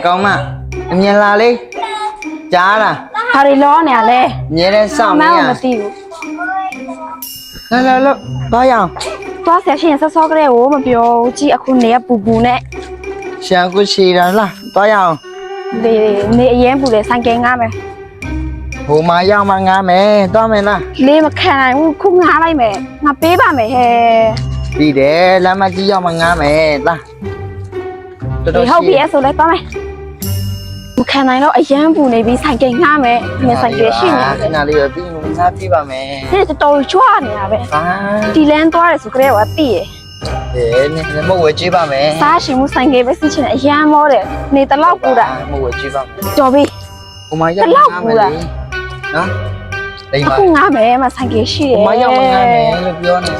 ကောင်းမအမြင်လာလေးကြားလား ဟာရီလောနေရလဲ မြဲတဲ့စောင့် မ နေရ မသိဘူး လာတော့ရအောင် သွားဆရာရှင်ဆော့ဆော့ကလေးကိုမပြောကြည့်အခုနေရပူပူနဲ့ ရှာကိုရှည်တာလားတော့ရအောင် ဒီနေအရင်ပူလေဆိုင်ကယ်ငားမယ် ဟိုမှာရောက်မှငားမယ်တော့မယ်လား လေးမခံနိုင်ဘူးခုငားလိုက်မယ်ငါပေးပါမယ်ဟဲ့ ပြီးတယ်လမ်းမကြီးရောက်မှငားမယ်လား ဒီဟုတ်ပြီအဲ့ဆိုလဲသွားမယ်မခံနိုင်တော့အရင်ပူနေပြီးဆိုင်ကယ်ငားမယ်ငါဆိုင်ကယ်ရှိနေတယ် နာလေးပဲပြီးငါပြပါမယ် ဒီတော်ချွားနေတာပဲ ဟာ ဒီလန်းသွားတယ်ဆိုကြဲကတည်ရ နေမဝဲကြည့်ပါမယ် စားရှင်မှုဆိုင်ကယ်ပဲစစ်ချင်အရန်မောတယ်နေတလောက်ပူတာ မဝဲကြည့်ပါမယ် တော်ပြီ ဟိုမှာရောက်ငားမယ်နော်လိမ့်ပါ အခုငားမယ်မဆိုင်ကယ်ရှိတယ် ဟိုမှာရောက်မှငားမယ်လို့ပြောနေ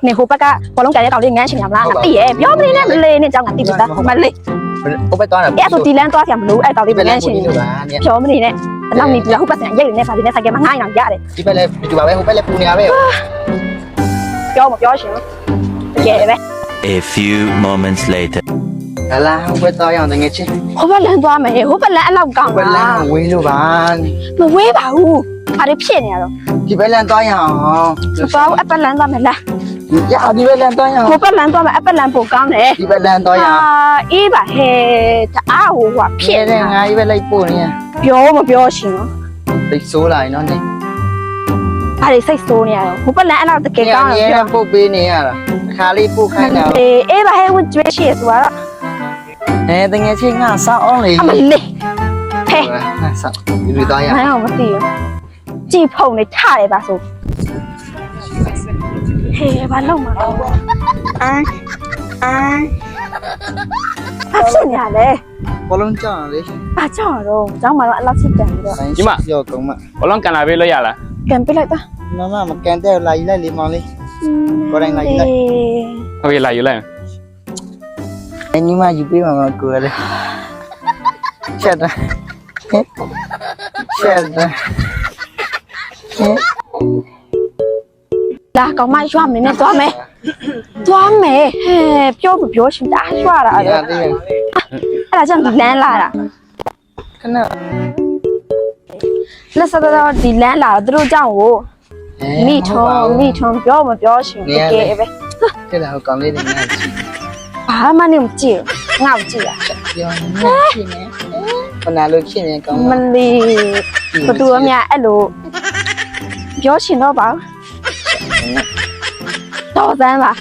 နေဟိုဘက်ကဘောလုံးကြတဲ့ကောင်လေးငန်းချင်ရမလားငါတည်ရပြောမနေနဲ့မလေးနဲ့ကြောင်းငါတည်ပြီသားမလေး ဟိုဘက်သွားတာ အဲ့ဆိုဒီလန်းသွားပြန်မလို့အဲ့ကောင်လေးငန်းချင် လို့ပါနေ ပြောမနေနဲ့လောက်နေပြီလားဟိုဘက်ဆန်ရိတ်နေနဲ့ဖာဒီနဲ့ဆိုင်ကယ်မှာငားရင်တော့ရတယ် ဒီဘက်လည်းဒီပါပဲဟိုဘက်လည်းပူနေတာပဲ ပြောမပြောရှင်တကယ်ပဲ A few moments later. လာလာဟိုဘက်သွားရအောင်တကယ်ချင်း ဟိုဘက်လန်းသွားမယ်ဟိုဘက်လန်းအဲ့လောက်ကောင်း ဘက်လ လား မ်းဝေးလို့ပါ မဝေးပါဘူးဘာတွေဖြစ်နေရတော့ ဒီဘက်လမ်းသွားရအောင် သွားအပက်လန်းသွားမယ်လား ရဒီဘက်လမ်းသွားရအောင် ဟိုဘက်လန်းသွားမယ်အပက်လန်းပိုကောင်းတယ် ဒီဘက်လမ်းသွားရအောင် အေးပါဟဲ့တအားဟိုကဖြစ်နေ ငါဒီဘက်လိုက်ပို့နေရ ပြောမပြောရှင်နော် သိဆိုးလာရင်တော့နေ ဘာတွေစိတ်ဆိုးနေရတော့ဟိုဘက်လန်းအဲ့လောက်တကယ်ကောင်းတယ် ရဲ ပြော ပုတ်ပေးနေရတာခါလေးပို့ခိုင်းတာ အေးပါဟဲ့ဝကျွေးရှိဆိုတော့ တကယ်ချင်းငါစောက်အောင်လေ အမလေးဟဲ့ ငါစောက်ဒီလိုသွားရ မအောင်မသိဘူးကြည်ဖုံနေထတယ်ပါဆိုဟေးဘာလုံးမတော့အဖြစ်နေရလဲ ဘောလုံးကြောင်လေ ဘာကြောက်တော့ကျောင်းမှာတော့အလောက်ချစ်တယ်ပြီးတော့ ပြောကုန်းမ ဘလုံးကန်လာပေးလို့ရလား ကံပြလိုက်တာ မမကန်တဲ့လာယူလိုက်လေမောင်လေး ကိုယ်တိုင်လာယူလိုက် ဟုတ်ပြီလာယူလိုက် ညီမယူပေးမှာမကိုရလေချက်တာချက်တာ လာကောင်မရွာမင်းနဲ့သွားမယ်သွားမယ်ဟဲ့ပြောမပြောရှင်တာရွာတာအဲ့ ရသေးတယ် ဒါကြောင့်ဒီလန်းလာတာ ခဏ လက်စတော့ဒီလန်းလာတော့သူတို့ကြောင့်ကိုမိထုံပြောမပြောရှင်တကယ်ပဲ တဲ့လာကောင်လေးတွေငါကြည့် ဘာမှနေမကြည့်ငါ့ကိုကြည့်ရ ပြောနေဖြစ်နေခဏလို့ဖြစ်နေကောင် မလီဘသူအများအဲ့လိုပြောရှင်တော့ပါတော့စမ်းပါ